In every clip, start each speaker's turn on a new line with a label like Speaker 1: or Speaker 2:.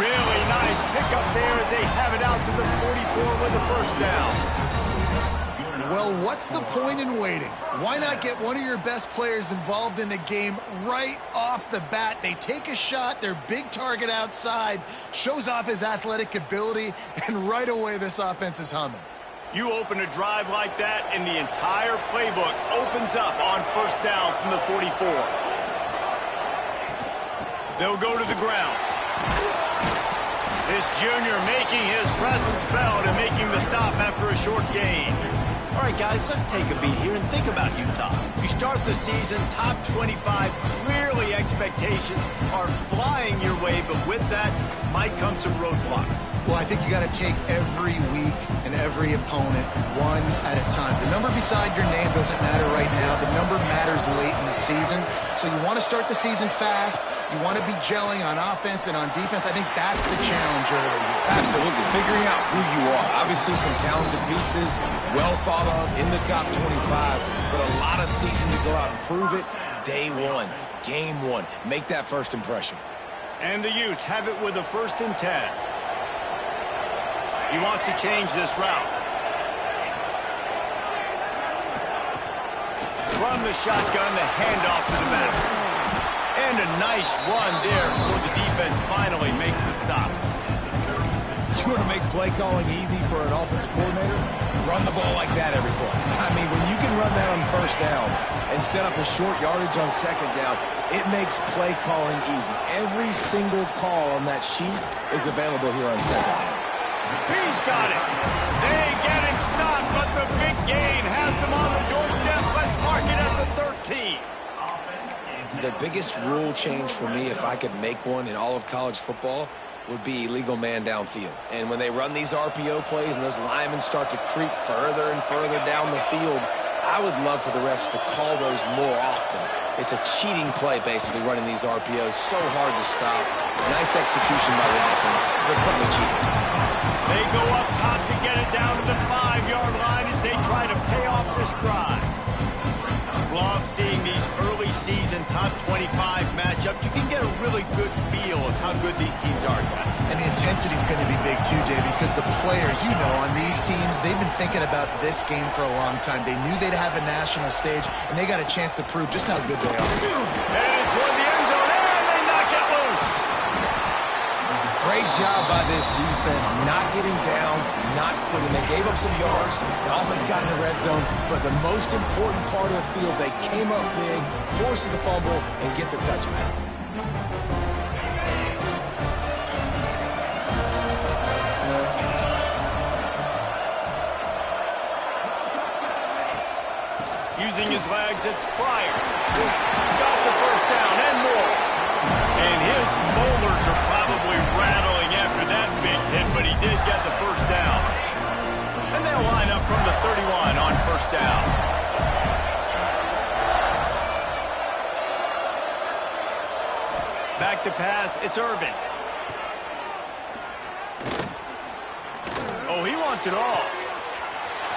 Speaker 1: Really nice pickup there as they have it out to the 44 with the first down.
Speaker 2: Well, what's the point in waiting? Why not get one of your best players involved in the game right off the bat? They take a shot, their big target outside, shows off his athletic ability, and right away this offense is humming.
Speaker 1: You open a drive like that, and the entire playbook opens up on first down from the 44. They'll go to the ground. This junior making his presence felt and making the stop after a short gain. All right, guys, let's take a beat here and think about Utah. You start the season top 25. Clearly, expectations are flying your way, but with that might come some roadblocks.
Speaker 2: Well, I think you got to take every week and every opponent one at a time. The number beside your name doesn't matter right now. The number matters late in the season. So you want to start the season fast. You want to be gelling on offense and on defense. I think that's the challenge early here.
Speaker 3: Absolutely. Figuring out who you are. Obviously some talented pieces, well thought of in the top 25, but a lot of season to go out and prove it. Day one, game one. Make that first impression.
Speaker 1: And the Utes have it with a 1st and 10. He wants to change this route. From the shotgun, the handoff to the back. And a nice run there before the defense finally makes the stop.
Speaker 3: You want to make play calling easy for an offensive coordinator? Run the ball like that every play. I mean, when you can run that on first down and set up a short yardage on second down, it makes play calling easy. Every single call on that sheet is available here on second down.
Speaker 1: He's got it. They get him stopped, but the big gain has him on the doorstep. Let's mark it at the 13.
Speaker 3: The biggest rule change for me, if I could make one in all of college football, would be illegal man downfield. And when they run these RPO plays and those linemen start to creep further and further down the field, I would love for the refs to call those more often. It's a cheating play, basically, running these RPOs. So hard to stop. Nice execution by the offense, but probably cheating.
Speaker 1: They go up top to get it down to the 5-yard line as they try to pay off this drive. Love seeing these early season top 25 matchups. You can get a really good feel of how good these teams are, guys.
Speaker 2: And the intensity is going to be big too, Dave, because the players, you know, on these teams, they've been thinking about this game for a long time. They knew they'd have a national stage, and they got a chance to prove just how good they are.
Speaker 1: Headed toward the end zone, and they knock it loose.
Speaker 3: Great job by this defense, not getting down, not quitting. They gave up some yards. The offense got in the red zone, but the most important part of the field, they came up big, forced the fumble, and get the touchback.
Speaker 1: Using his legs, it's Pryor. Got the first down and more. And his molars are probably rattling after that big hit, but he did get the first down. And they'll line up from the 31 on first down. Back to pass, it's Irvin. Oh, he wants it all.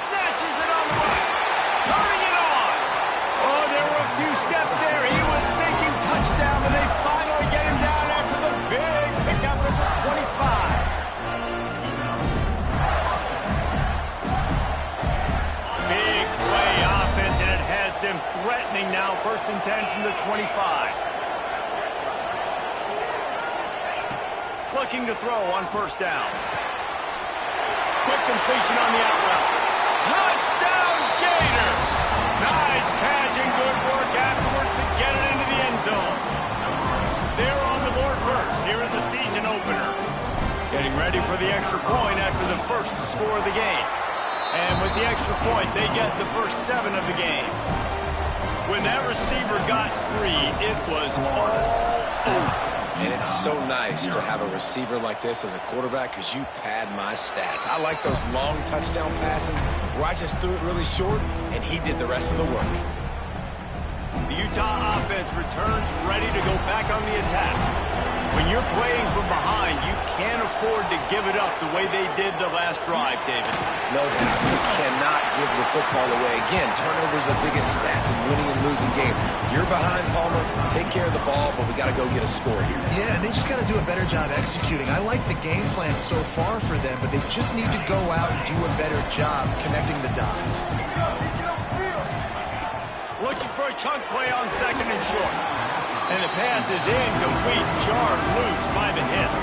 Speaker 1: Snatches it on the right. Turning it on. Oh, there were a few steps there. He was thinking touchdown, and they finally get him down after the big pickup at the 25. Big play offense, and it has them threatening now. 1st and 10 from the 25. Looking to throw on first down. Quick completion on the out route. Touchdown, Gator! Nice catch and good work afterwards to get it into the end zone. They're on the board first. Here is the season opener. Getting ready for the extra point after the first score of the game. And with the extra point, they get the first 7 of the game. When that receiver got free, it was all over.
Speaker 3: And it's so nice to have a receiver like this as a quarterback because you pad my stats. I like those long touchdown passes where I just threw it really short and he did the rest of the work.
Speaker 1: The Utah offense returns ready to go back on the attack. When you're playing from behind, you can't afford to give it up the way they did the last drive, David.
Speaker 3: No doubt. You cannot give the football away. Again, turnovers are the biggest stats in winning and losing games. You're behind, Palmer. Take care of the ball, but we got to go get a score here.
Speaker 2: Yeah, and they just got to do a better job executing. I like the game plan so far for them, but they just need to go out and do a better job connecting the dots.
Speaker 1: Looking for a chunk play on second and short. And the pass is incomplete, jarred loose by the hip.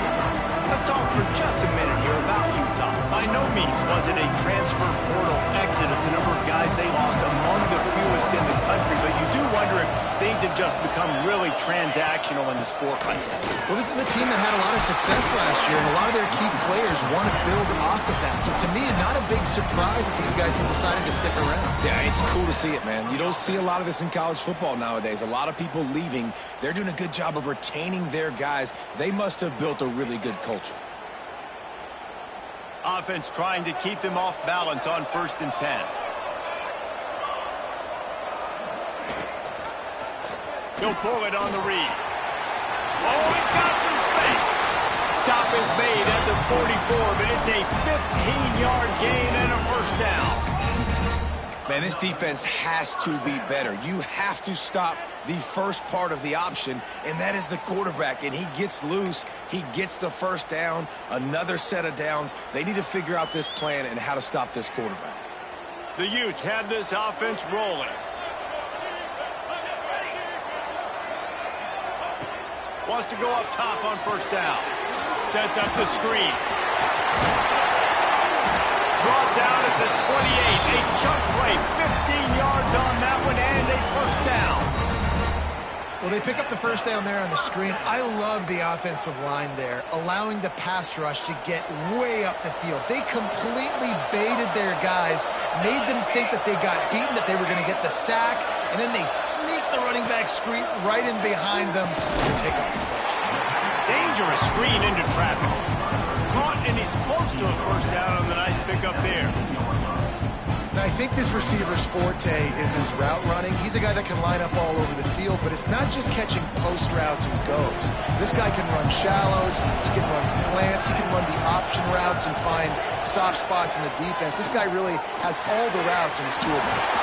Speaker 1: Let's talk for just a minute here about Utah. By no means was it a transfer portal exodus. The number of guys they lost among the fewest in the country, but you do wonder if things have just become really transactional in the sport right now.
Speaker 2: Well, this is a team that had a lot of success last year, and a lot of their key players want to build off of that. So to me, not a big surprise that these guys have decided to stick around.
Speaker 3: Yeah, it's cool to see it, man. You don't see a lot of this in college football nowadays. A lot of people leaving. They're doing a good job of retaining their guys. They must have built a really good culture.
Speaker 1: Offense trying to keep them off balance on 1st and 10. He'll pull it on the read. Oh, he's got some space. Stop is made at the 44, but it's a 15-yard gain and a 1st down.
Speaker 3: Man, this defense has to be better. You have to stop the first part of the option, and that is the quarterback. And he gets loose. He gets the 1st down, another set of downs. They need to figure out this plan and how to stop this quarterback.
Speaker 1: The Utes have this offense rolling. Wants to go up top on 1st down. Sets up the screen. Brought down at the 28. A chunk play. 15 yards on that one and a 1st down.
Speaker 2: Well, they pick up the 1st down there on the screen. I love the offensive line there, allowing the pass rush to get way up the field. They completely baited their guys, made them think that they got beaten, that they were going to get the sack, and then they sneak the running back screen right in behind them and pick up the 1st.
Speaker 1: Dangerous screen into traffic. Caught, and he's close to a 1st down on the nice pickup there.
Speaker 2: Now, I think this receiver's forte is his route running. He's a guy that can line up all over the field, but it's not just catching post routes and goes. This guy can run shallows, he can run slants, he can run the option routes and find soft spots in the defense. This guy really has all the routes in his toolbox.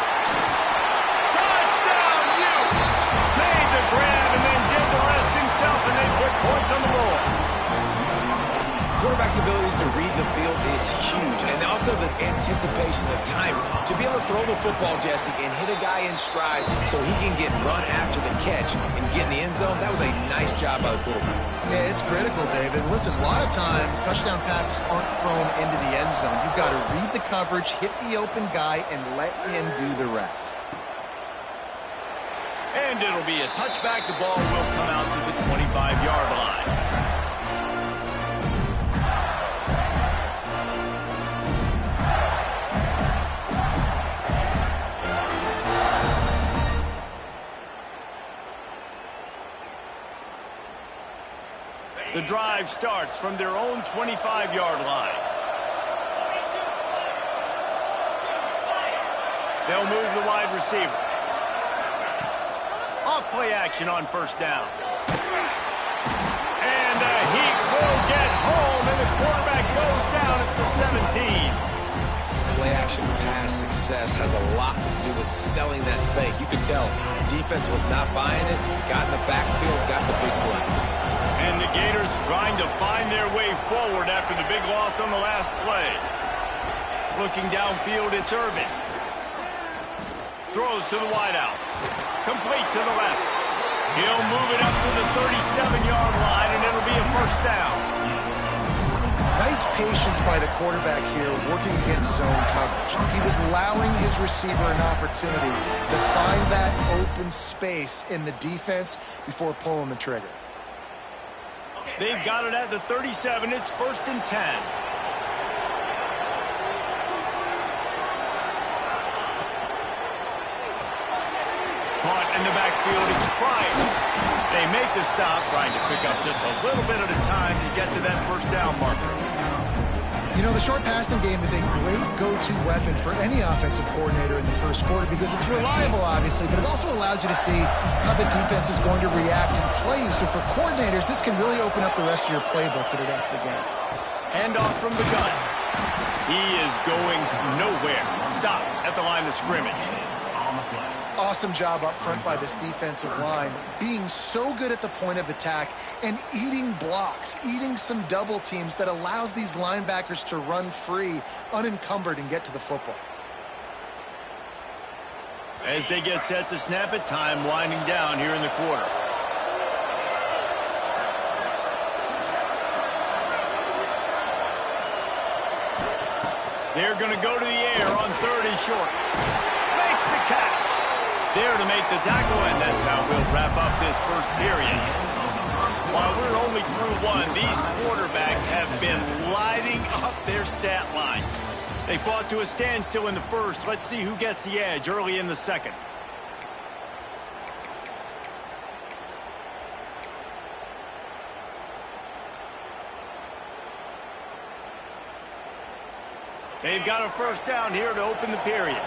Speaker 1: Touchdown, Utes! Made the grab and then did the rest himself, and they put points on the board.
Speaker 3: Quarterback's abilities to read the field is huge, and also the anticipation, the timing. To be able to throw the football, Jesse, and hit a guy in stride so he can get run after the catch and get in the end zone, that was a nice job by the quarterback.
Speaker 2: Yeah, it's critical, David. Listen, a lot of times touchdown passes aren't thrown into the end zone. You've got to read the coverage, hit the open guy, and let him do the rest.
Speaker 1: And it'll be a touchback. The ball will come out to the 25-yard line. The drive starts from their own 25-yard line. They'll move the wide receiver. Off play action on 1st down. And he will get home, and the quarterback goes down at the 17.
Speaker 3: Play action pass success has a lot to do with selling that fake. You could tell defense was not buying it, got in the backfield, got the big play.
Speaker 1: And the Gators trying to find their way forward after the big loss on the last play. Looking downfield, it's Irvin. Throws to the wideout. Complete to the left. He'll move it up to the 37-yard line, and it'll be a 1st down.
Speaker 2: Nice patience by the quarterback here working against zone coverage. He was allowing his receiver an opportunity to find that open space in the defense before pulling the trigger.
Speaker 1: They've got it at the 37. It's 1st and 10. Caught in the backfield. It's Pryor. They make the stop, trying to pick up just a little bit at a time to get to that 1st down marker.
Speaker 2: You know, the short passing game is a great go-to weapon for any offensive coordinator in the 1st quarter because it's reliable, obviously, but it also allows you to see how the defense is going to react and play you. So for coordinators, this can really open up the rest of your playbook for the rest of the game.
Speaker 1: Handoff from the gun. He is going nowhere. Stop at the line of scrimmage. On the play.
Speaker 2: Awesome job up front by this defensive line, being so good at the point of attack and eating blocks, eating some double teams that allows these linebackers to run free, unencumbered, and get to the football.
Speaker 1: As they get set to snap it, time winding down here in the quarter. They're going to go to the air on 3rd and short. Makes the catch. There to make the tackle, and that's how we'll wrap up this first period. While we're only through one, these quarterbacks have been lighting up their stat line. They fought to a standstill in the first. Let's see who gets the edge early in the second. They've got a first down here to open the period.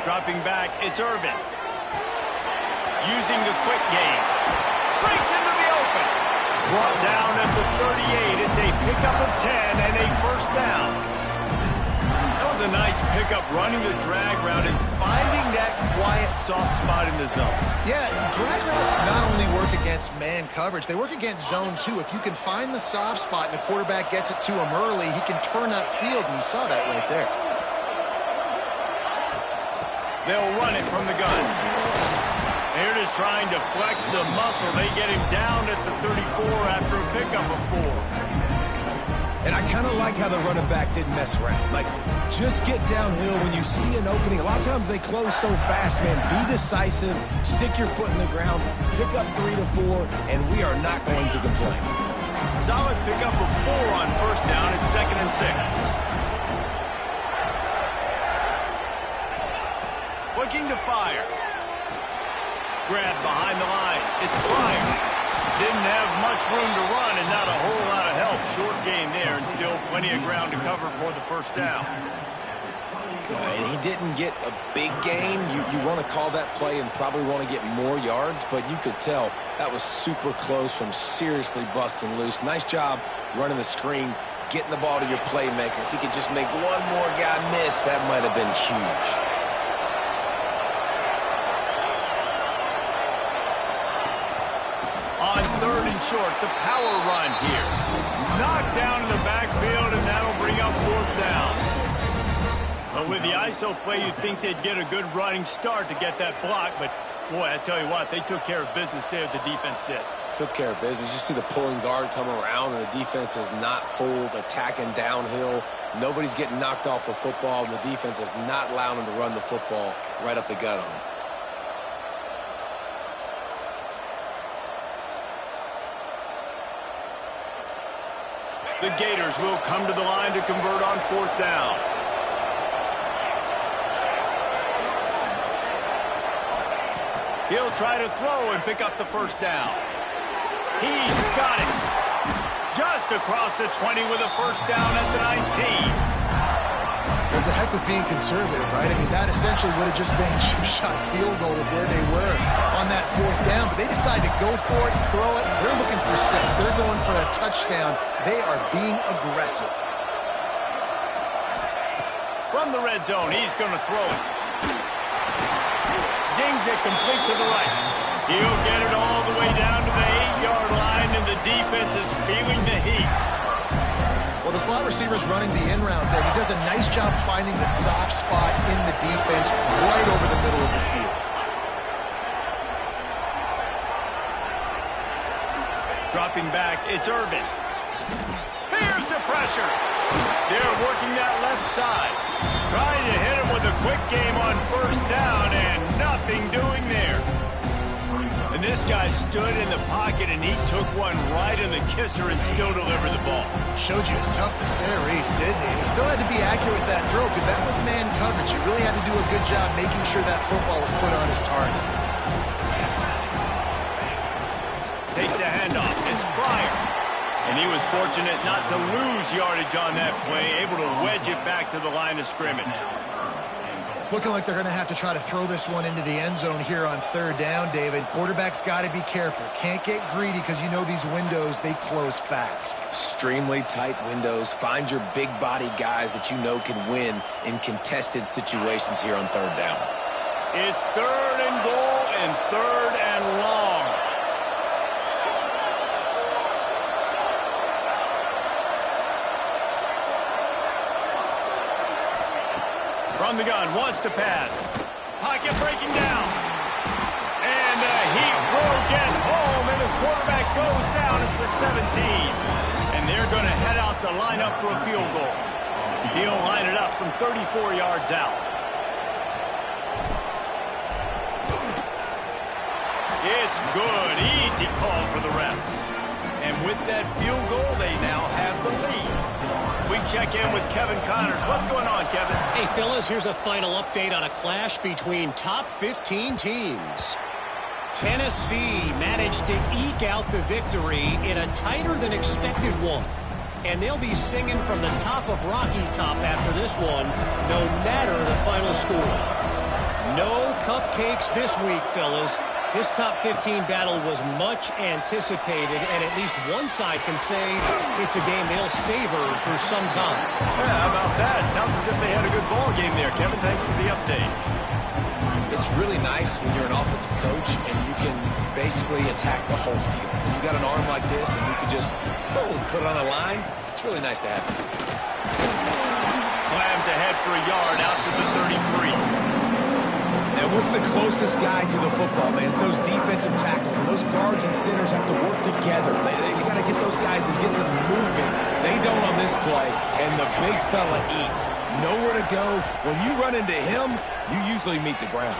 Speaker 1: Dropping back, it's Irvin. Using the quick game. Breaks into the open. Brought down at the 38. It's a pickup of 10 and a first down. That was a nice pickup, running the drag route and finding that quiet, soft spot in the zone.
Speaker 2: Yeah, drag routes not only work against man coverage, they work against zone too. If you can find the soft spot and the quarterback gets it to him early, he can turn upfield, and you saw that right there.
Speaker 1: They'll run it from the gun. They're just trying to flex the muscle. They get him down at the 34 after a pickup of 4.
Speaker 3: And I kind of like how the running back didn't mess around. Like, just get downhill when you see an opening. A lot of times they close so fast, man. Be decisive, stick your foot in the ground, pick up 3 to 4, and we are not going to complain.
Speaker 1: Solid pickup of 4 on first down at 2nd and 6. Looking to fire. Grab behind the line. It's Pryor. Didn't have much room to run and not a whole lot of help. Short game there and still plenty of ground to cover for the first down.
Speaker 3: And he didn't get a big gain. You want to call that play and probably want to get more yards, but you could tell that was super close from seriously busting loose. Nice job running the screen, getting the ball to your playmaker. If he could just make one more guy miss, that might have been huge.
Speaker 1: On 3rd and short, the power run here. Knocked down in the backfield, and that'll bring up 4th down. But with the ISO play, you'd think they'd get a good running start to get that block. But, boy, I tell you what, they took care of business there, the defense did.
Speaker 3: Took care of business. You see the pulling guard come around, and the defense is not fooled, attacking downhill. Nobody's getting knocked off the football, and the defense is not allowing them to run the football right up the gut on them.
Speaker 1: The Gators will come to the line to convert on 4th down. He'll try to throw and pick up the first down. He's got it. Just across the 20 with a first down at the 19.
Speaker 2: It's a heck of being conservative, right? I mean, that essentially would have just been a chip-shot field goal of where they were on that 4th down. But they decided to go for it, throw it. They're looking for 6. They're going for a touchdown. They are being aggressive.
Speaker 1: From the red zone, he's going to throw it. Zings it complete to the right. He'll get it all the way down to the 8-yard line, and the defense is feeling the heat.
Speaker 2: Well, the slot receiver's running the in route there. He does a nice job finding the soft spot in the defense right over the middle of the field.
Speaker 1: Dropping back, it's Irvin. Here's the pressure. They're working that left side. Trying to hit him with a quick game on first down, and nothing doing there. And this guy stood in the pocket, and he took one right in the kisser and still delivered the ball.
Speaker 2: Showed you his toughness there, Reese, didn't he? And he still had to be accurate with that throw because that was man coverage. He really had to do a good job making sure that football was put on his target.
Speaker 1: Takes the handoff. It's Pryor. And he was fortunate not to lose yardage on that play, able to wedge it back to the line of scrimmage.
Speaker 2: It's looking like they're going to have to try to throw this one into the end zone here on third down, David. Quarterback's got to be careful. Can't get greedy because you know these windows, they close fast.
Speaker 3: Extremely tight windows. Find your big body guys that you know can win in contested situations here on third down.
Speaker 1: It's 3rd and goal and 3rd and long. From the gun, wants to pass. Pocket breaking down. And he will get home, and the quarterback goes down at the 17. And they're going to head out to line up for a field goal. He'll line it up from 34 yards out. It's good. Easy call for the refs. And with that field goal, they now have the lead. We check in with Kevin Connors. What's going on, Kevin?
Speaker 4: Hey, fellas, here's a final update on a clash between top 15 teams. Tennessee managed to eke out the victory in a tighter than expected one. And they'll be singing from the top of Rocky Top after this one, no matter the final score. No cupcakes this week, fellas. This top 15 battle was much anticipated, and at least one side can say it's a game they'll savor for some time.
Speaker 1: Yeah, how about that? Sounds as if they had a good ball game there, Kevin. Thanks for the update.
Speaker 3: It's really nice when you're an offensive coach and you can basically attack the whole field. You got an arm like this and you can just, boom, put it on a line. It's really nice to have.
Speaker 1: Clams ahead for a yard out to the 33.
Speaker 3: And what's the closest guy to the football, man? It's those defensive tackles, and those guards and centers have to work together. They got to get those guys and get some movement. They don't on this play, and the big fella eats. Nowhere to go. When you run into him, you usually meet the ground.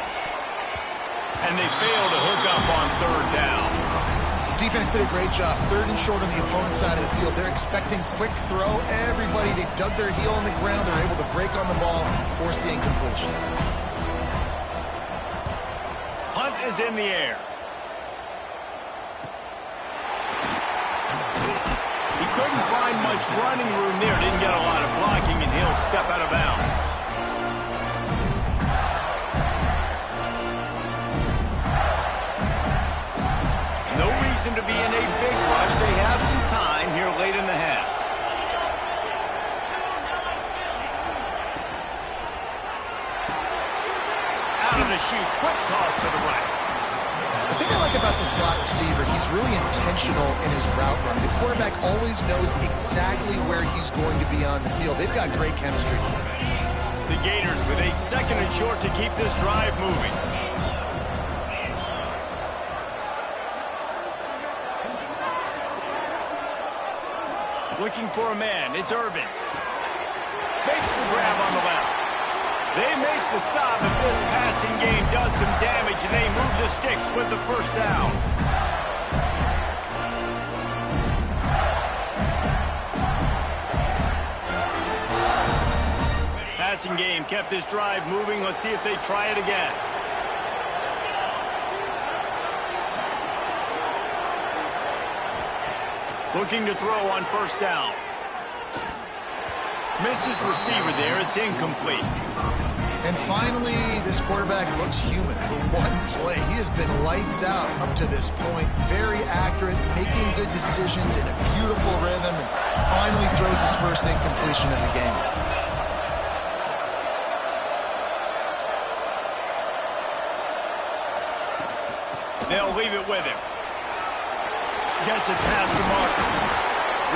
Speaker 1: And they fail to hook up on 3rd down.
Speaker 2: Defense did a great job. 3rd and short on the opponent's side of the field. They're expecting quick throw. Everybody, they dug their heel on the ground. They're able to break on the ball, force the incompletion.
Speaker 1: Punt is in the air. He couldn't find much running room there. Didn't get a lot of blocking, and he'll step out of bounds. No reason to be in a big rush. They have some time here late in the half. Out of the chute, quick toss to the right.
Speaker 2: The thing I like about the slot receiver, he's really intentional in his route run. The quarterback always knows exactly where he's going to be on the field. They've got great chemistry.
Speaker 1: The Gators with a 2nd and short to keep this drive moving. Looking for a man. It's Irvin. Makes the grab on the left. They make the stop if this passing game does some damage, and they move the sticks with the 1st down. Passing game kept this drive moving. Let's see if they try it again. Looking to throw on 1st down. Missed his receiver there. It's incomplete.
Speaker 2: And finally, this quarterback looks human for one play. He has been lights out up to this point. Very accurate, making good decisions in a beautiful rhythm, and finally throws his 1st incompletion of the game.
Speaker 1: They'll leave it with him. Gets it past the marker.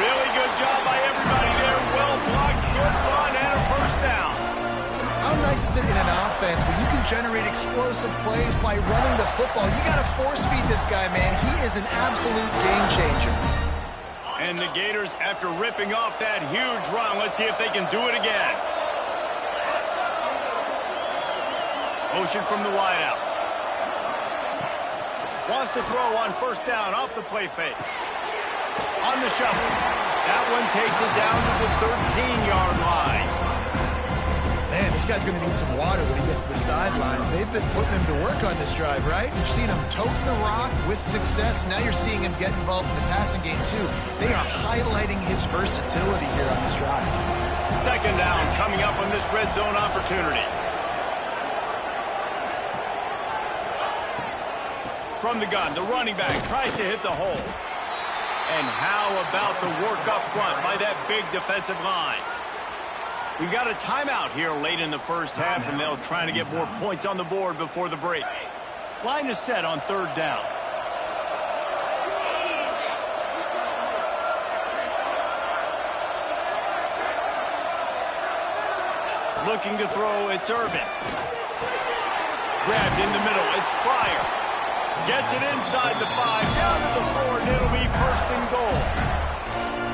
Speaker 1: Really good job by everybody there. Well blocked, good run, and a 1st down.
Speaker 2: How nice is it in an offense where you can generate explosive plays by running the football? You got to force feed this guy, man. He is an absolute game changer.
Speaker 1: And the Gators, after ripping off that huge run, let's see if they can do it again. Motion from the wideout. Wants to throw on 1st down off the play fake. On the shuffle. That one takes it down to the 13-yard line.
Speaker 2: Man, this guy's going to need some water when he gets to the sidelines. They've been putting him to work on this drive, right? You've seen him toting the rock with success. Now you're seeing him get involved in the passing game, too. They are highlighting his versatility here on this drive.
Speaker 1: 2nd down coming up on this red zone opportunity. from the gun. The running back tries to hit the hole. And how about the work up front by that big defensive line? We've got a timeout here late in the first half, and they'll try to get more points on the board before the break. Line is set on third down. Looking to throw, it's Irvin. Grabbed in the middle, it's Pryor. Gets it inside the 5, down to the 4, and it'll be first and goal.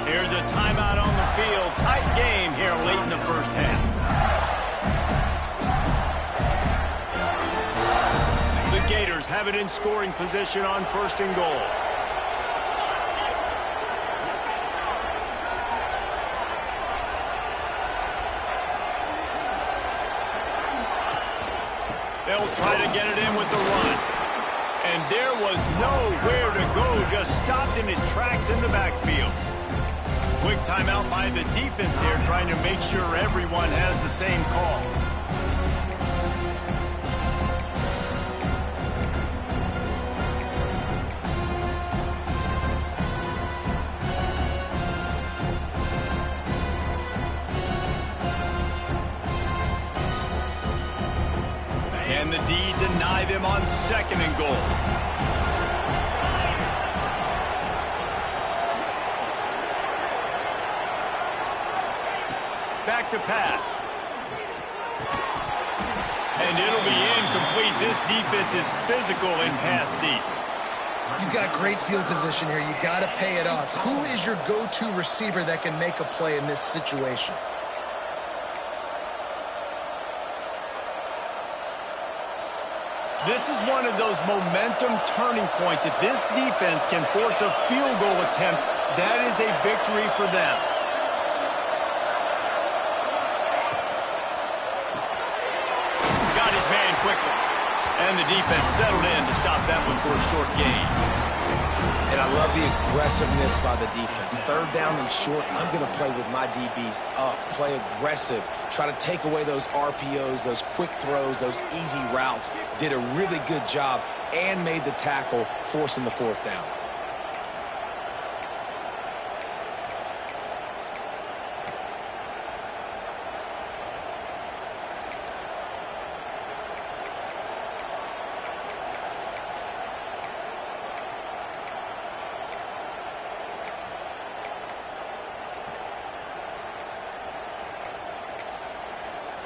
Speaker 1: Here's a timeout on the field. Tight game here late in the first half. The Gators have it in scoring position on first and goal. They'll try to get it in with the run. And there was nowhere to go, just stopped in his tracks in the backfield. Quick timeout by the defense there, trying to make sure everyone has the same call. And the D deny them on second and goal. Back to pass. And it'll be incomplete. This defense is physical in pass deep.
Speaker 2: You've got great field position here. You got to pay it off. Who is your go-to receiver that can make a play in this situation?
Speaker 1: This is one of those momentum turning points. If this defense can force a field goal attempt, that is a victory for them. Got his man quickly. And the defense settled in to stop that one for a short gain.
Speaker 3: And I love the aggressiveness by the defense. Third down and short, I'm going to play with my DBs up, play aggressive, try to take away those RPOs, those quick throws, those easy routes. Did a really good job and made the tackle, forcing the fourth down.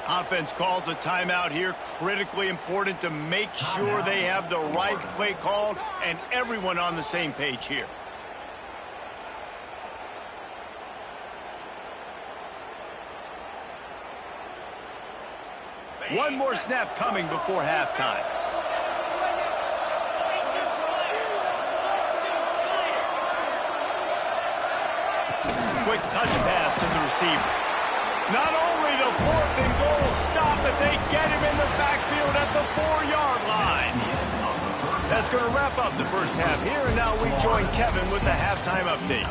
Speaker 1: Offense calls a timeout here. Critically important to make sure they have the right play called and everyone on the same page here. One more snap coming before halftime. Quick touch pass to the receiver. Not only the fourth and goal stop, but they get him in the backfield at the 4-yard line. That's going to wrap up the first half here, and now we join Kevin with the halftime update.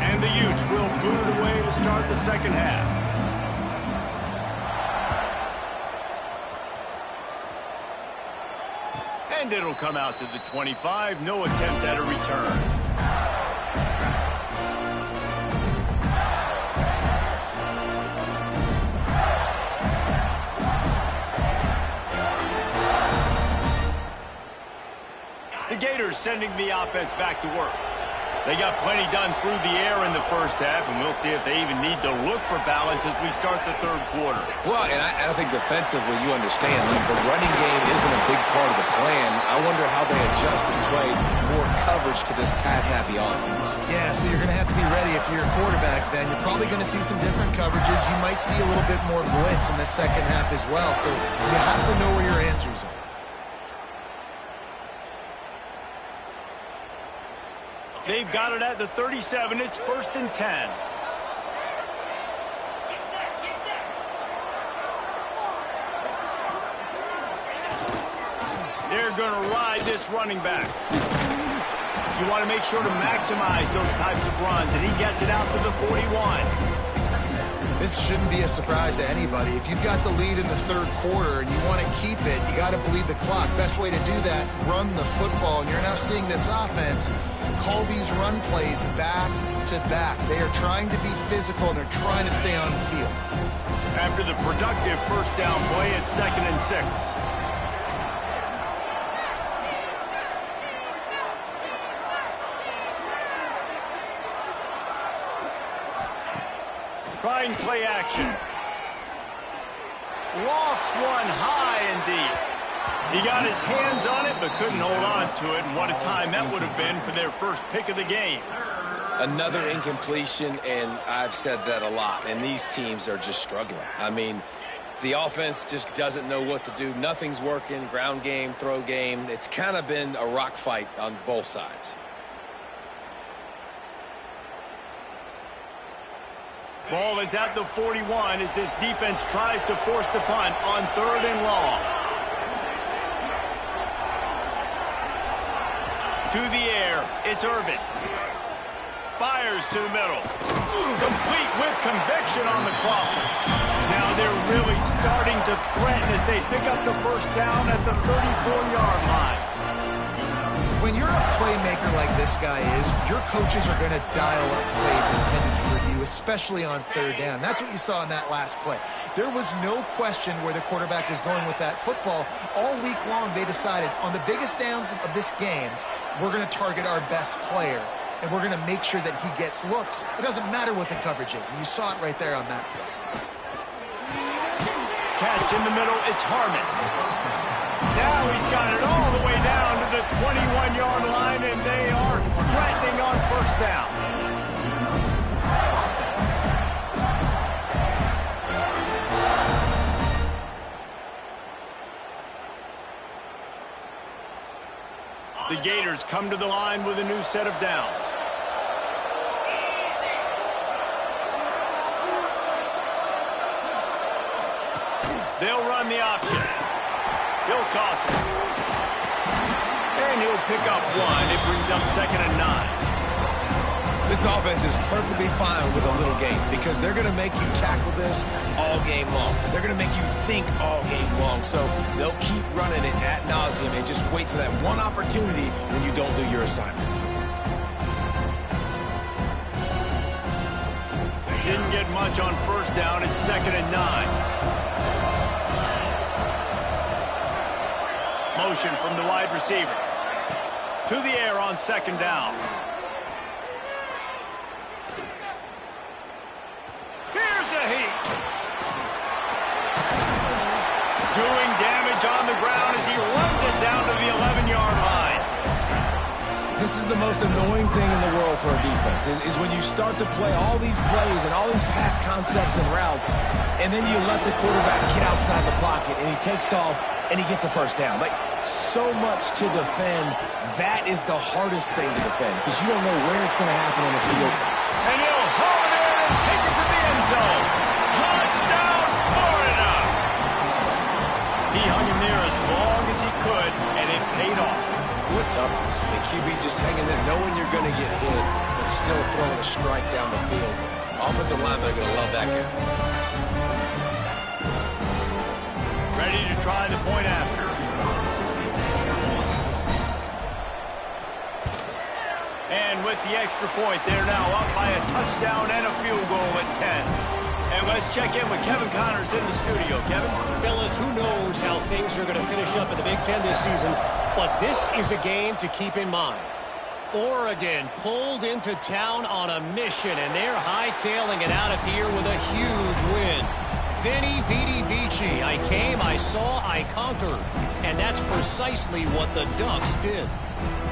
Speaker 1: And the Utes will boot it away to start the second half. And it'll come out to the 25. No attempt at a return. The Gators sending the offense back to work. They got plenty done through the air in the first half, and we'll see if they even need to look for balance as we start the third quarter.
Speaker 3: Well, and I think defensively, you understand, the running game isn't a big part of the plan. I wonder how they adjust and play more coverage to this pass-happy offense.
Speaker 2: Yeah, so you're going to have to be ready if you're a quarterback then. You're probably going to see some different coverages. You might see a little bit more blitz in the second half as well, so you have to know where your answers are.
Speaker 1: They've got it at the 37. It's first and 10. They're going to ride this running back. You want to make sure to maximize those types of runs, and he gets it out to the 41.
Speaker 2: This shouldn't be a surprise to anybody. If you've got the lead in the third quarter and you want to keep it, you got to bleed the clock. Best way to do that, run the football. And you're now seeing this offense call these run plays back to back. They are trying to be physical, and they're trying to stay on the field.
Speaker 1: After the productive first down play, it's 2nd and 6. Trying play action. Lofts one high and deep. He got his hands on it, but couldn't hold on to it. And what a time that would have been for their first pick of the game.
Speaker 3: Another incompletion, and I've said that a lot. And these teams are just struggling. I mean, the offense just doesn't know what to do. Nothing's working. Ground game, throw game. It's kind of been a rock fight on both sides.
Speaker 1: Ball is at the 41 as this defense tries to force the punt on 3rd and long. To the air, it's Irvin. Fires to the middle. Complete with conviction on the crosser. Now they're really starting to threaten as they pick up the first down at the 34-yard line.
Speaker 2: When you're a playmaker like this guy is, your coaches are going to dial up plays intended for you, especially on 3rd down. That's what you saw in that last play. There was no question where the quarterback was going with that football. All week long, they decided on the biggest downs of this game, we're going to target our best player, and we're going to make sure that he gets looks. It doesn't matter what the coverage is, and you saw it right there on that play.
Speaker 1: Catch in the middle, it's Harmon. Now he's got it all the way down to the 21-yard line, and they are threatening on first down. The Gators come to the line with a new set of downs. They'll run the option. He'll toss it. And he'll pick up 1. It brings up 2nd and 9.
Speaker 3: This offense is perfectly fine with a little game because they're going to make you tackle this all game long. They're going to make you think all game long. So they'll keep running it ad nauseum and just wait for that one opportunity when you don't do your assignment.
Speaker 1: Didn't get much on first down. It's 2nd and 9. Motion from the wide receiver. To the air on 2nd down. Here's a heat. Doing damage on the ground as he runs it down to the 11-yard line.
Speaker 3: This is the most annoying thing in the world for a defense, is when you start to play all these plays and all these pass concepts and routes, and then you let the quarterback get outside the pocket, and he takes off, and he gets a first down. Like, so much to defend. That is the hardest thing to defend because you don't know where it's going to happen on the field.
Speaker 1: And he'll haul it in and take it to the end zone. Touchdown, Florida! He hung in there as long as he could, and it paid off.
Speaker 3: What toughness. The QB just hanging there knowing you're going to get hit, but still throwing a strike down the field. Offensive linemen are going to love that guy.
Speaker 1: Ready to try the point after. And with the extra point, they're now up by a touchdown and a field goal at 10. And let's check in with Kevin Connors in the studio. Kevin?
Speaker 4: Fellas, who knows how things are going to finish up in the Big Ten this season, but this is a game to keep in mind. Oregon pulled into town on a mission, and they're hightailing it out of here with a huge win. Veni, Vidi, Vici. I came, I saw, I conquered. And that's precisely what the Ducks did.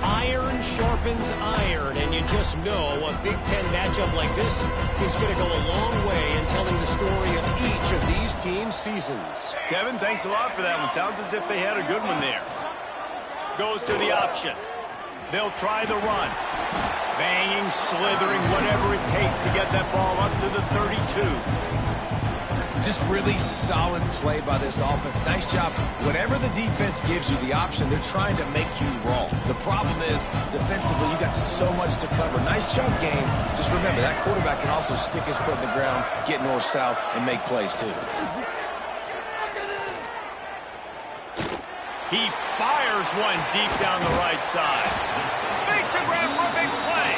Speaker 4: Iron sharpens iron, and you just know a Big Ten matchup like this is going to go a long way in telling the story of each of these teams' seasons.
Speaker 1: Kevin, thanks a lot for that one. Sounds as if they had a good one there. Goes to the option. They'll try the run. Banging, slithering, whatever it takes to get that ball up to the 32.
Speaker 3: Just really solid play by this offense. Nice job. Whatever the defense gives you the option, they're trying to make you wrong. The problem is, defensively, you got so much to cover. Nice chunk game. Just remember, that quarterback can also stick his foot in the ground, get north-south, and make plays, too.
Speaker 1: He fires one deep down the right side. Makes a grab for a big play.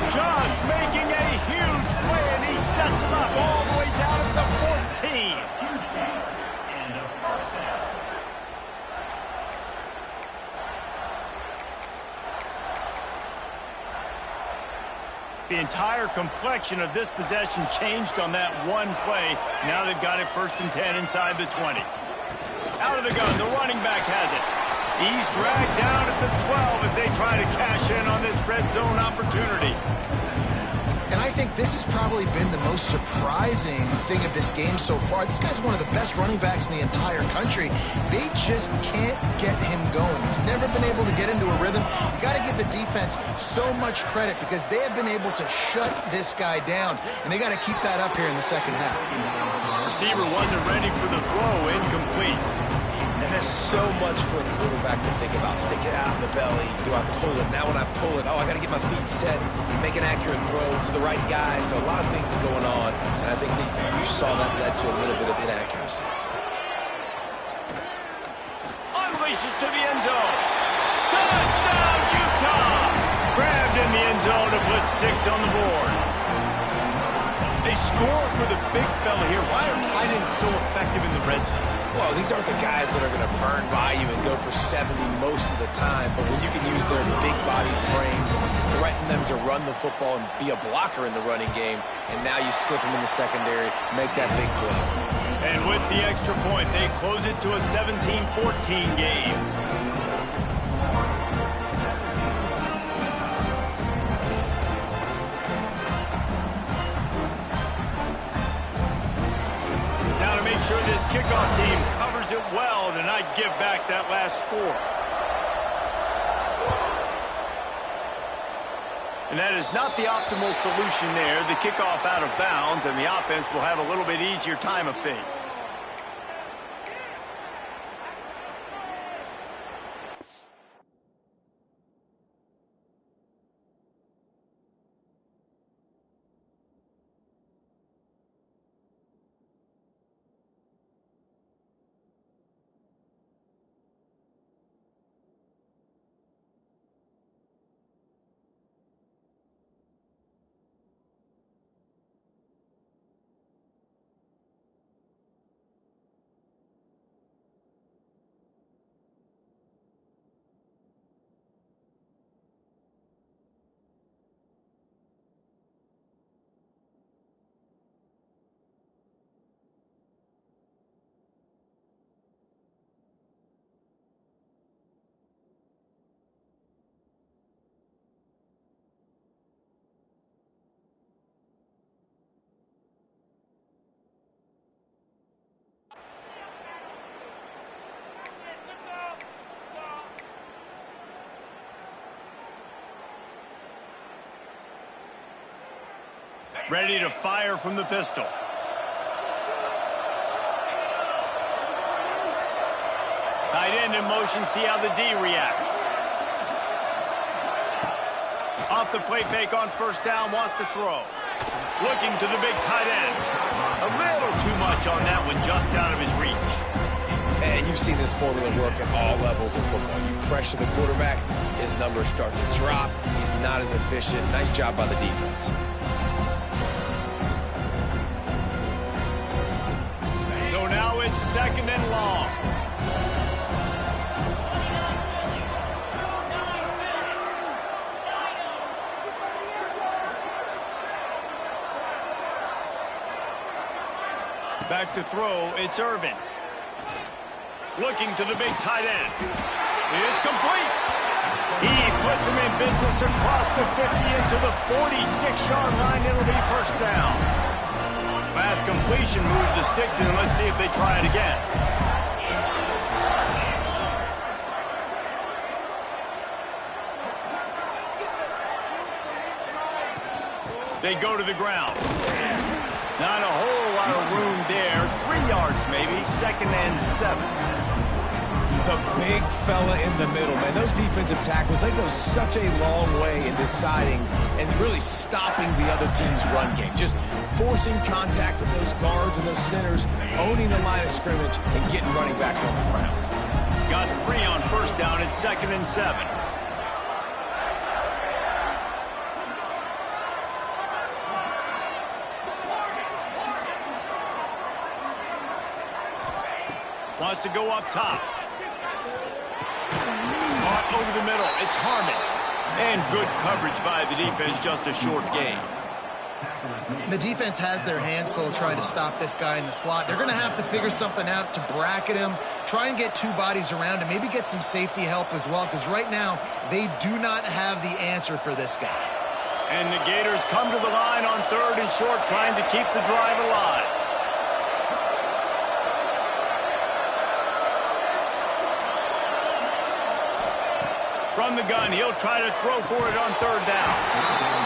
Speaker 1: Just making a huge play, and he sets him up all the way down at the 14. The entire complexion of this possession changed on that one play. Now they've got it 1st and 10 inside the 20. Out of the gun, the running back has it. He's dragged down at the 12 as they try to cash in on this red zone opportunity.
Speaker 2: And I think this has probably been the most surprising thing of this game so far. This guy's one of the best running backs in the entire country. They just can't get him going. He's never been able to get into a rhythm. You got to give the defense so much credit because they have been able to shut this guy down, and they got to keep that up here in the second half.
Speaker 1: Receiver wasn't ready for the throw, incomplete.
Speaker 3: And there's so much for a quarterback to think about. Stick it out in the belly. Do I pull it? Now when I pull it, oh, I got to get my feet set, make an accurate throw to the right guy. So a lot of things going on, and I think that you saw that led to a little bit of inaccuracy.
Speaker 1: Unleashes to the end zone. Touchdown, Utah! Grabbed in the end zone to put 6 on the board. They score for the big fella here. Why are tight ends so effective in the red zone?
Speaker 3: Well, these aren't the guys that are going to burn by you and go for 70 most of the time, but when you can use their big-bodied frames, threaten them to run the football and be a blocker in the running game, and now you slip them in the secondary, make that big play.
Speaker 1: And with the extra point, they close it to a 17-14 game. Make sure this kickoff team covers it well to not give back that last score. And that is not the optimal solution there. The kickoff out of bounds, and the offense will have a little bit easier time of things. Ready to fire from the pistol. Tight end in motion, see how the D reacts. Off the play fake on 1st down, wants to throw. Looking to the big tight end. A little too much on that one, just out of his reach.
Speaker 3: And you've seen this formula work at all levels of football. You pressure the quarterback, his numbers start to drop. He's not as efficient. Nice job by the defense.
Speaker 1: So now it's 2nd and long. Back to throw, it's Irvin. Looking to the big tight end. It's complete. He puts him in business across the 50 into the 46-yard line. It'll be 1st down. Fast completion, move the sticks in. Let's see if they try it again. They go to the ground. Not a whole lot of room there. 3 yards maybe. 2nd and 7.
Speaker 3: The big fella in the middle, man. Those defensive tackles, they go such a long way in deciding and really stopping the other team's run game. Just forcing contact with those guards and those centers, owning the line of scrimmage, and getting running backs on the ground.
Speaker 1: Got 3 on 1st down and 2nd and 7. Wants to go up top. Caught over the middle. It's Harmon. And good coverage by the defense, just a short gain.
Speaker 2: The defense has their hands full trying to stop this guy in the slot. They're going to have to figure something out to bracket him, try and get 2 bodies around him, maybe get some safety help as well, because right now they do not have the answer for this guy.
Speaker 1: And the Gators come to the line on 3rd and short, trying to keep the drive alive. From the gun, he'll try to throw for it on 3rd down.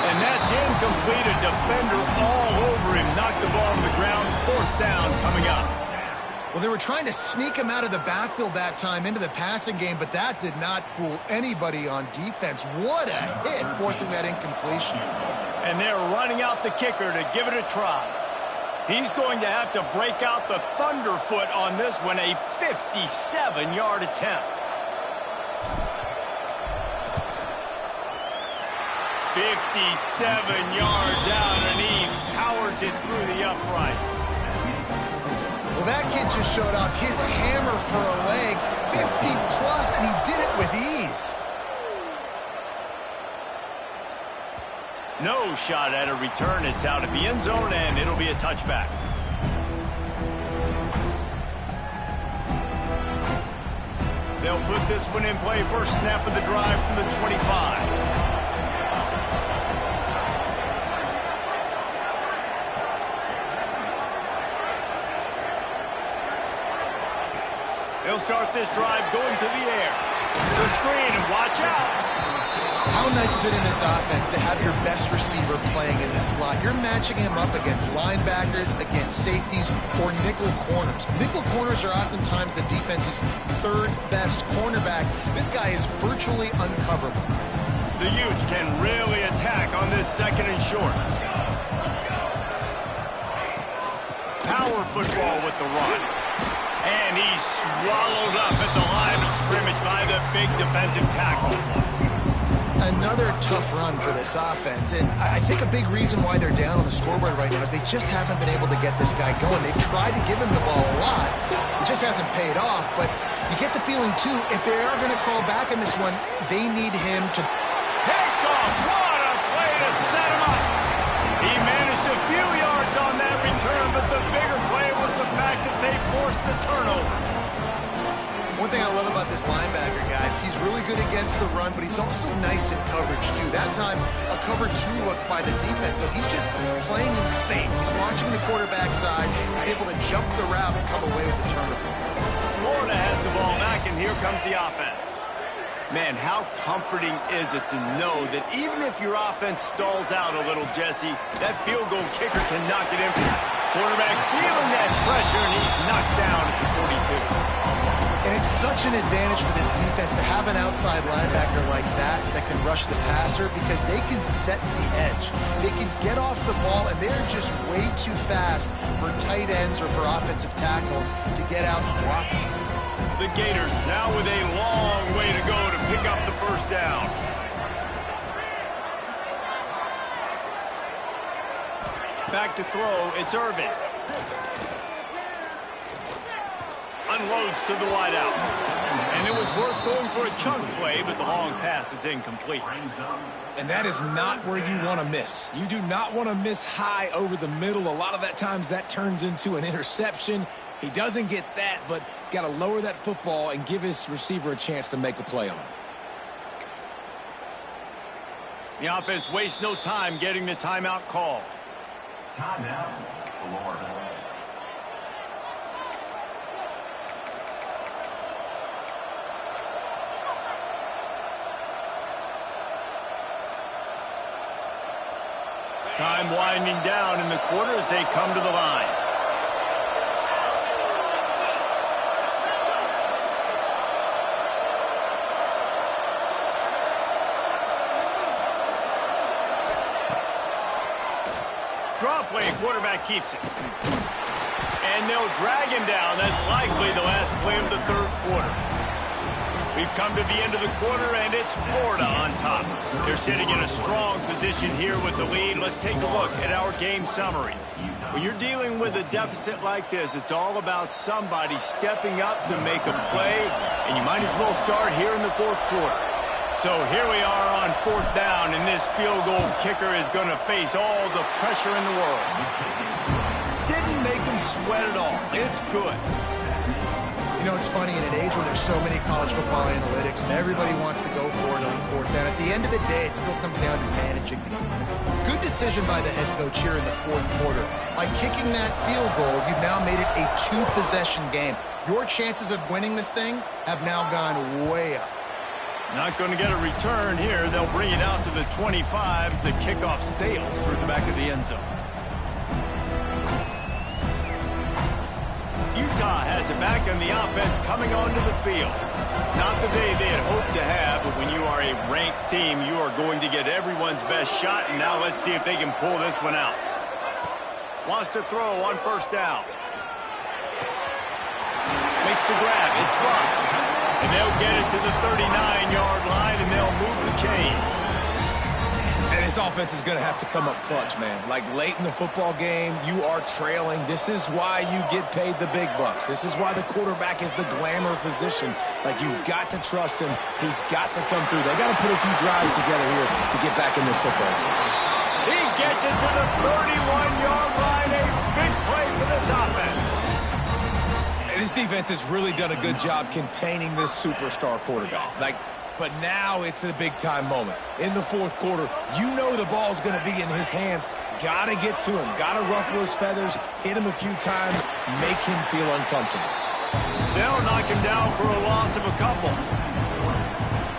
Speaker 1: And that's incomplete. A defender all over him. Knocked the ball on the ground. 4th down coming up.
Speaker 2: Well, they were trying to sneak him out of the backfield that time into the passing game, but that did not fool anybody on defense. What a hit, forcing that incompletion. And
Speaker 1: they're running out the kicker to give it a try. He's going to have to break out the thunderfoot on this one, a 57-yard attempt. 57 yards out, and he powers it through the uprights.
Speaker 2: Well, that kid just showed off his hammer for a leg, 50-plus, and he did it with ease.
Speaker 1: No shot at a return. It's out of the end zone, and it'll be a touchback. They'll put this one in play. First snap of the drive from the 25. They'll start this drive going to the air. The screen, and watch out.
Speaker 2: How nice is it in this offense to have your best receiver playing in this slot? You're matching him up against linebackers, against safeties, or nickel corners. Nickel corners are oftentimes the defense's 3rd best cornerback. This guy is virtually uncoverable.
Speaker 1: The Utes can really attack on this 2nd and short. Power football with the run. And he's swallowed up at the line of scrimmage by the big defensive tackle.
Speaker 2: Another tough run for this offense, and I think a big reason why they're down on the scoreboard right now is they just haven't been able to get this guy going. They've tried to give him the ball a lot. It just hasn't paid off, but you get the feeling, too, if they are going to crawl back in this one, they need him to...
Speaker 1: Pick off! What a play to set him up! He managed a few yards on that return, but the bigger play was the fact that they forced the turnover.
Speaker 2: One thing I love about this linebacker, guys, he's really good against the run, but he's also nice in coverage, too. That time, a cover 2 look by the defense, so he's just playing in space. He's watching the quarterback's eyes. He's able to jump the route and come away with the turnover.
Speaker 1: Florida has the ball back, and here comes the offense. Man, how comforting is it to know that even if your offense stalls out a little, Jesse, that field goal kicker can knock it in for you. Quarterback feeling that pressure, and he's knocked down at the 42.
Speaker 2: And it's such an advantage for this defense to have an outside linebacker like that can rush the passer because they can set the edge. They can get off the ball, and they're just way too fast for tight ends or for offensive tackles to get out and block them.
Speaker 1: The Gators now with a long way to go to pick up the 1st down. Back to throw, it's Irvin. Unloads to the wideout. And it was worth going for a chunk play, but the long pass is incomplete.
Speaker 3: And that is not where you want to miss. You do not want to miss high over the middle. A lot of that times that turns into an interception. He doesn't get that, but he's got to lower that football and give his receiver a chance to make a play on it.
Speaker 1: The offense wastes no time getting the timeout call.
Speaker 5: Timeout, Florida.
Speaker 1: Time winding down in the quarter as they come to the line. Draw play, quarterback keeps it. And they'll drag him down. That's likely the last play of the third quarter. We've come to the end of the quarter, and it's Florida on top. They're sitting in a strong position here with the lead. Let's take a look at our game summary. When you're dealing with a deficit like this, it's all about somebody stepping up to make a play, and you might as well start here in the fourth quarter. So here we are on fourth down, and this field goal kicker is going to face all the pressure in the world. Didn't make him sweat at all. It's good.
Speaker 2: You know, it's funny, in an age when there's so many college football analytics and everybody wants to go for it on fourth down, at the end of the day, it still comes down to managing the game. Good decision by the head coach here in the fourth quarter. By kicking that field goal, you've now made it a two-possession game. Your chances of winning this thing have now gone way up.
Speaker 1: Not going to get a return here. They'll bring it out to the 25 as the kickoff sails through the back of the end zone. Utah has it back, and the offense coming onto the field. Not the day they had hoped to have, but when you are a ranked team, you are going to get everyone's best shot, and now let's see if they can pull this one out. Wants to throw on first down. Makes the grab. It's rough. And they'll get it to the 39-yard line, and they'll move the chains.
Speaker 3: And his offense is going to have to come up clutch, man. Like, late in the football game, you are trailing. This is why you get paid the big bucks. This is why the quarterback is the glamour position. Like, you've got to trust him. He's got to come through. They got to put a few drives together here to get back in this football game.
Speaker 1: He gets it to the 31-yard line. A big play for this offense.
Speaker 3: This defense has really done a good job containing this superstar quarterback. But now it's a big-time moment. In the fourth quarter, you know the ball's going to be in his hands. Got to get to him. Got to ruffle his feathers, hit him a few times, make him feel uncomfortable.
Speaker 1: They'll knock him down for a loss of a couple.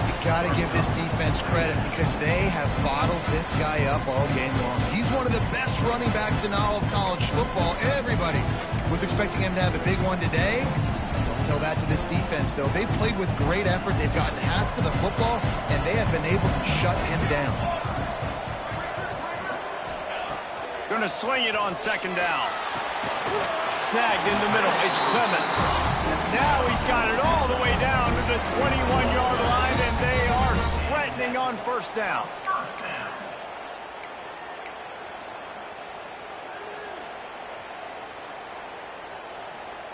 Speaker 2: You got to give this defense credit because they have bottled this guy up all game long. He's one of the best running backs in all of college football. Everybody was expecting him to have a big one today. Don't tell that to this defense, though. They've played with great effort. They've gotten hats to the football, and they have been able to shut him down.
Speaker 1: Going to sling it on second down. Snagged in the middle. It's Clemens. Now he's got it all the way down to the 21-yard line, and they are threatening on first down.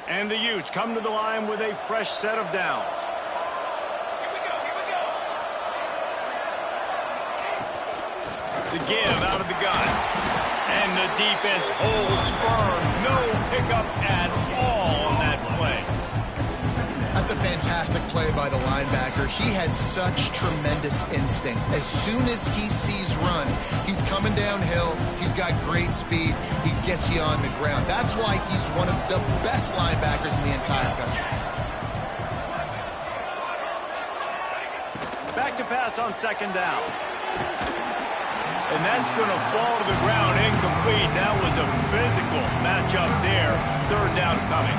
Speaker 1: And the Utes come to the line with a fresh set of downs.
Speaker 5: Here we go.
Speaker 1: The give out of the gun. And the defense holds firm. No pickup at all on that play.
Speaker 2: That's a fantastic play by the linebacker. He has such tremendous instincts. As soon as he sees run, he's coming downhill. He's got great speed. He gets you on the ground. That's why he's one of the best linebackers in the entire country.
Speaker 1: Back to pass on second down. And that's going to fall to the ground incomplete. That was a physical matchup there. Third down coming.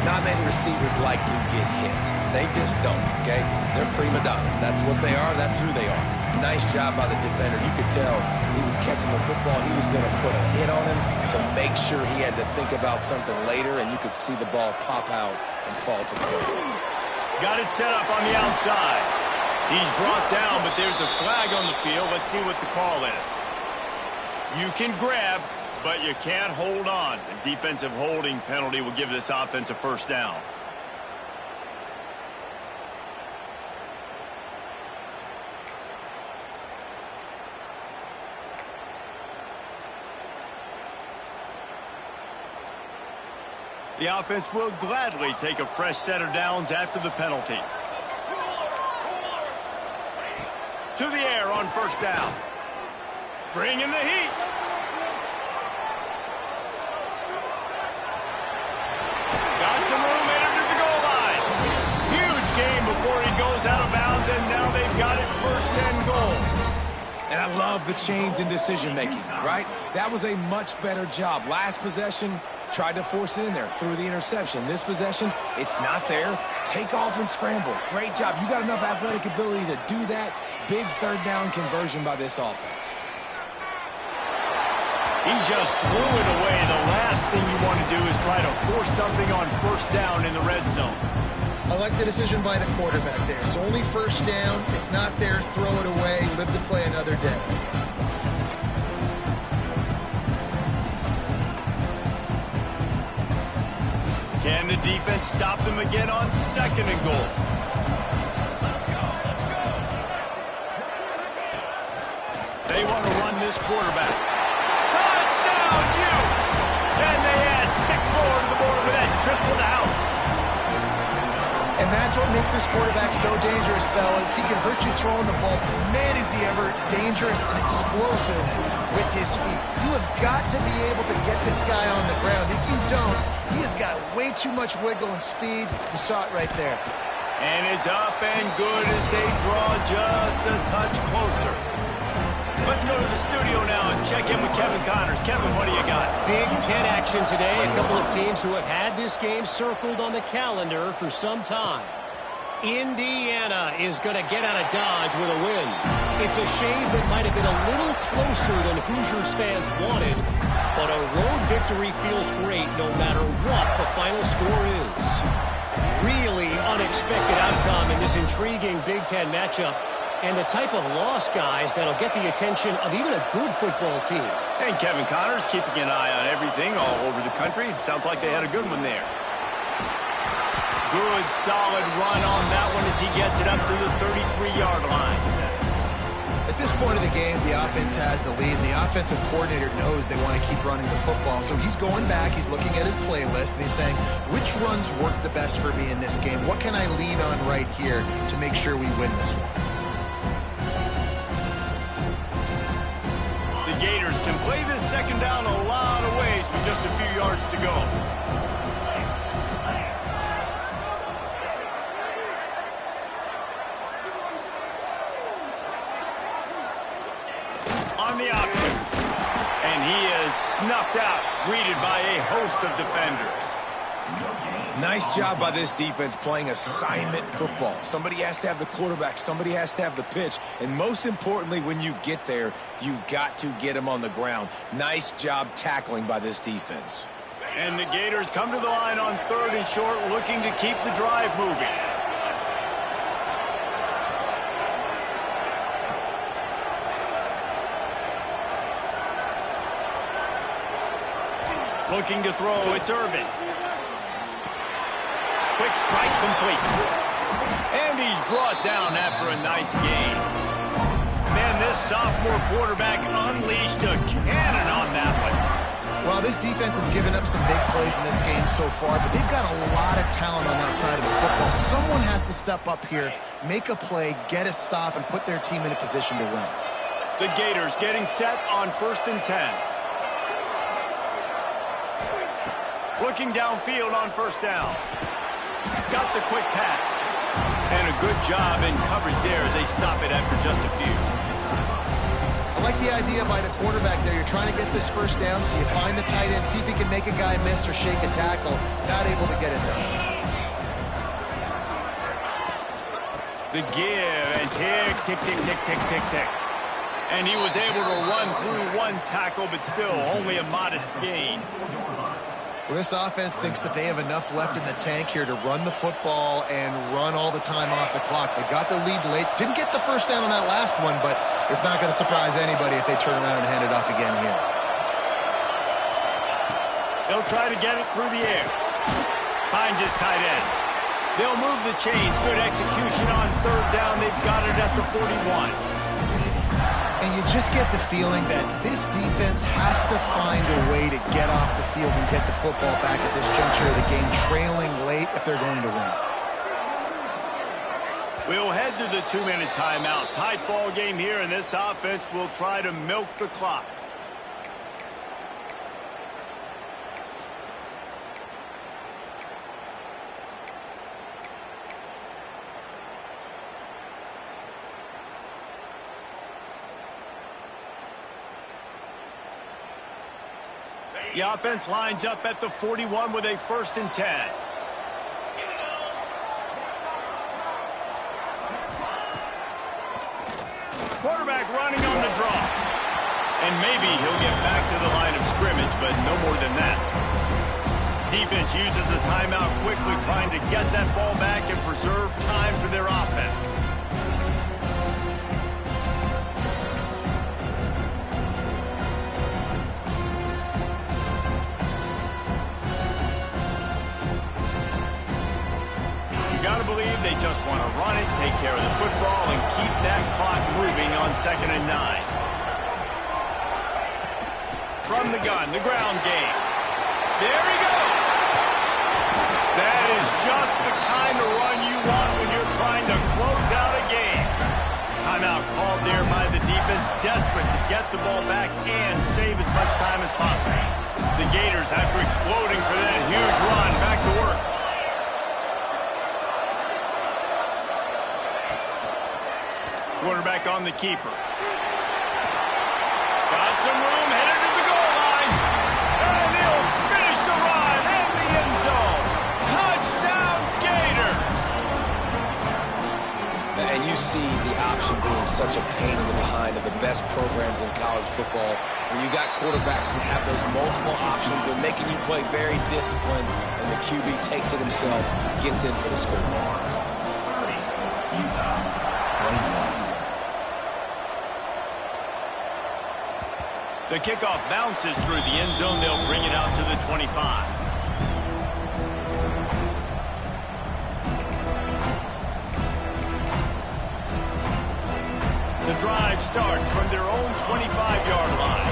Speaker 3: Not many receivers like to get hit. They just don't, okay? They're prima donnas. That's what they are. That's who they are. Nice job by the defender. You could tell he was catching the football. He was going to put a hit on him to make sure he had to think about something later, and you could see the ball pop out and fall to the ground.
Speaker 1: Got it set up on the outside. He's brought down, but there's a flag on the field. Let's see what the call is. You can grab, but you can't hold on. A defensive holding penalty will give this offense a first down. The offense will gladly take a fresh set of downs after the penalty. To the air on first down. Bring in the heat. Got some room, headed to the goal line. Huge game before he goes out of bounds, and now they've got it first and goal.
Speaker 3: And I love the change in decision-making, right? That was a much better job. Last possession, tried to force it in there, threw the interception. This possession, it's not there. Take off and scramble. Great job. You got enough athletic ability to do that. Big third down conversion by this offense.
Speaker 1: He just threw it away. The last thing you want to do is try to force something on first down in the red zone.
Speaker 2: I like the decision by the quarterback there. It's only first down. It's not there. Throw it away. Live to play another day.
Speaker 1: Can the defense stop them again on 2nd and goal? They want to run this quarterback. Touchdown, Utes! And they add 6 more to the board with that trip to the house.
Speaker 2: And that's what makes this quarterback so dangerous, fellas. He can hurt you throwing the ball. Man, is he ever dangerous and explosive with his feet. You have got to be able to get this guy on the ground. If you don't, he has got way too much wiggle and speed. You saw it right there.
Speaker 1: And it's up and good as they draw just a touch closer. Let's go to the studio now and check in with Kevin Connors. Kevin, what do you got?
Speaker 4: Big Ten action today. A couple of teams who have had this game circled on the calendar for some time. Indiana is going to get out of Dodge with a win. It's a shame that might have been a little closer than Hoosiers fans wanted, but a road victory feels great no matter what the final score is. Really unexpected outcome in this intriguing Big Ten matchup, and the type of loss, guys, that'll get the attention of even a good football team.
Speaker 1: And Kevin Connors keeping an eye on everything all over the country. Sounds like they had a good one there. Good, solid run on that one as he gets it up to the 33-yard line.
Speaker 2: At this point of the game, the offense has the lead, and the offensive coordinator knows they want to keep running the football. So he's going back, he's looking at his playlist, and he's saying, which runs work the best for me in this game? What can I lean on right here to make sure we win this one?
Speaker 1: The Gators can play this 2nd down a lot of ways with just a few yards to go. On the option. And he is snuffed out, greeted by a host of defenders.
Speaker 3: Nice job by this defense playing assignment football. Somebody has to have the quarterback. Somebody has to have the pitch. And most importantly, when you get there, you got to get him on the ground. Nice job tackling by this defense.
Speaker 1: And the Gators come to the line on 3rd and short, looking to keep the drive moving. Looking to throw, it's Irvin. Quick strike complete. And he's brought down after a nice gain. Man, this sophomore quarterback unleashed a cannon on that one.
Speaker 2: Well, this defense has given up some big plays in this game so far, but they've got a lot of talent on that side of the football. Someone has to step up here, make a play, get a stop, and put their team in a position to win.
Speaker 1: The Gators getting set on 1st and 10. Looking downfield on 1st down. Got the quick pass. And a good job in coverage there as they stop it after just a few.
Speaker 2: I like the idea by the quarterback there. You're trying to get this 1st down, so you find the tight end, see if he can make a guy miss or shake a tackle. Not able to get it done.
Speaker 1: The give, and tick, tick, tick, tick, tick, tick, tick. And he was able to run through one tackle, but still only a modest gain.
Speaker 2: Well, this offense thinks that they have enough left in the tank here to run the football and run all the time off the clock. They got the lead late. Didn't get the 1st down on that last one, but it's not going to surprise anybody if they turn around and hand it off again here.
Speaker 1: They'll try to get it through the air. Finds his tight end. They'll move the chains. Good execution on 3rd down. They've got it at the 41.
Speaker 2: And you just get the feeling that this defense has to find a way to get off the field and get the football back at this juncture of the game, trailing late if they're going to win.
Speaker 1: We'll head to the 2-minute timeout. Tight ball game here, and this offense will try to milk the clock. The offense lines up at the 41 with a 1st and 10. Quarterback running on the draw. And maybe he'll get back to the line of scrimmage, but no more than that. Defense uses a timeout quickly, trying to get that ball back and preserve time for their offense. You got to believe they just want to run it, take care of the football, and keep that clock moving on 2nd and 9. From the gun, the ground game. There he goes. That is just the kind of run you want when you're trying to close out a game. Timeout called there by the defense, desperate to get the ball back and save as much time as possible. The Gators, after exploding for that huge run, back to work. Quarterback on the keeper. Got some room, headed to the goal line. And he'll finish the run in the end zone. Touchdown, Gators!
Speaker 3: And you see the option being such a pain in the behind of the best programs in college football. When you got quarterbacks that have those multiple options, they're making you play very disciplined, and the QB takes it himself, gets in for the score.
Speaker 1: The kickoff bounces through the end zone. They'll bring it out to the 25. The drive starts from their own 25-yard line.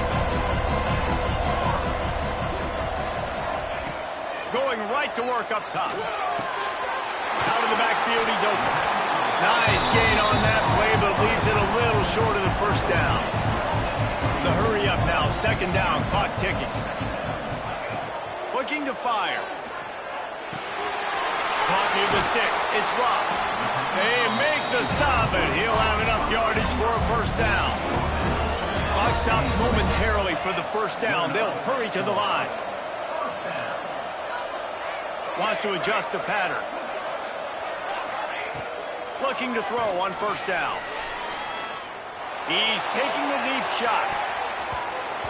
Speaker 1: Going right to work up top. Out of the backfield, he's open. Nice gain on that play, but leaves it a little short of the 1st down. The hurry up now, 2nd down, clock ticking. Looking to fire. Caught near the sticks, it's Rock. They make the stop, and he'll have enough yardage for a 1st down. Clock stops momentarily for the 1st down. They'll hurry to the line. Wants to adjust the pattern. Looking to throw on 1st down. He's taking the deep shot.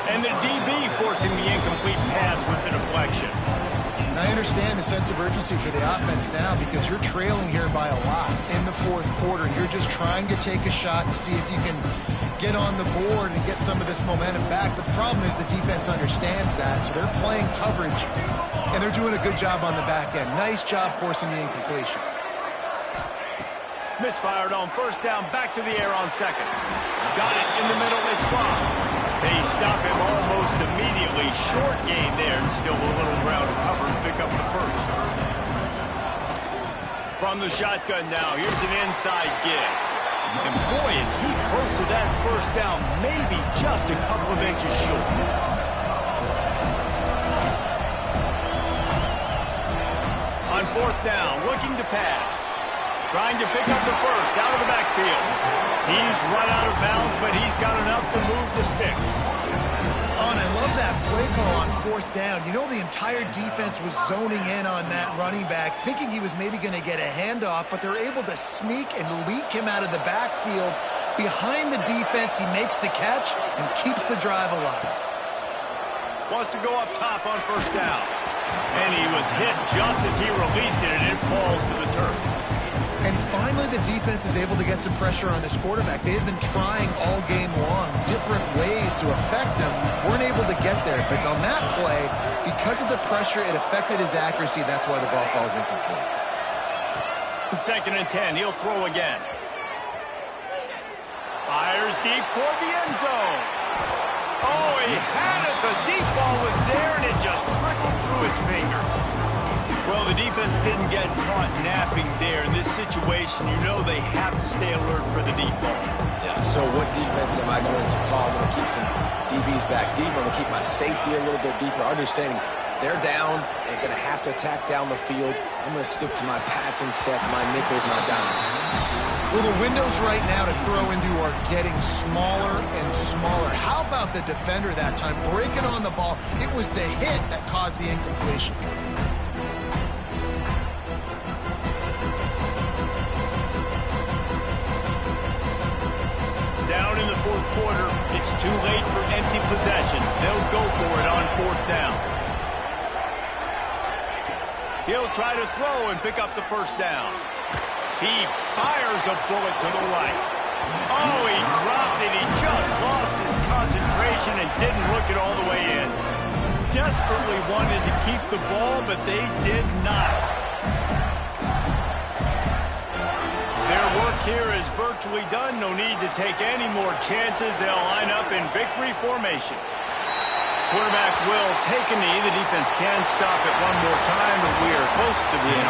Speaker 1: And the DB forcing the incomplete pass with the deflection.
Speaker 2: And I understand the sense of urgency for the offense now because you're trailing here by a lot in the 4th quarter. You're just trying to take a shot to see if you can get on the board and get some of this momentum back. But the problem is the defense understands that, so they're playing coverage, and they're doing a good job on the back end. Nice job forcing the incompletion.
Speaker 1: Misfired on 1st down, back to the air on 2nd. Got it in the middle, it's Rock. They stop him almost immediately. Short gain there, and still a little ground to cover and pick up the 1st. From the shotgun now, here's an inside give. And boy, is he close to that 1st down, maybe just a couple of inches short. On 4th down, looking to pass. Trying to pick up the 1st out of the backfield. He's run out of bounds, but he's got enough to move the sticks.
Speaker 2: Oh, and I love that play call on 4th down. You know, the entire defense was zoning in on that running back, thinking he was maybe going to get a handoff, but they're able to sneak and leak him out of the backfield. Behind the defense, he makes the catch and keeps the drive alive.
Speaker 1: Wants to go up top on 1st down. And he was hit just as he released it, and it falls to the turf.
Speaker 2: And finally, the defense is able to get some pressure on this quarterback. They had been trying all game long different ways to affect him. Weren't able to get there. But on that play, because of the pressure, it affected his accuracy. That's why the ball falls incomplete.
Speaker 1: 2nd and 10. He'll throw again. Fires deep toward the end zone. Oh, he had it. The deep ball was there, and it just trickled through his fingers. Well, the defense didn't get caught napping there. In this situation, you know they have to stay alert for the deep ball.
Speaker 3: Yeah, so what defense am I going to call? I'm going to keep some DBs back deep. I'm going to keep my safety a little bit deeper, understanding They're down. They're going to have to attack down the field. I'm going to stick to my passing sets, my nickels, my dimes.
Speaker 2: Well, the windows right now to throw into are getting smaller and smaller. How about the defender that time breaking on the ball? It was the hit that caused the incompletion.
Speaker 1: Down in the fourth quarter, it's too late for empty possessions. They'll go for it on fourth down. He'll try to throw and pick up the first down. He fires a bullet to the right. Oh, he dropped it. He just lost his concentration and didn't look it all the way in. Desperately wanted to keep the ball, but they did not. Their work here is virtually done. No need to take any more chances. They'll line up in victory formation. Quarterback will take a knee. The defense can stop it one more time, but we are close to the end.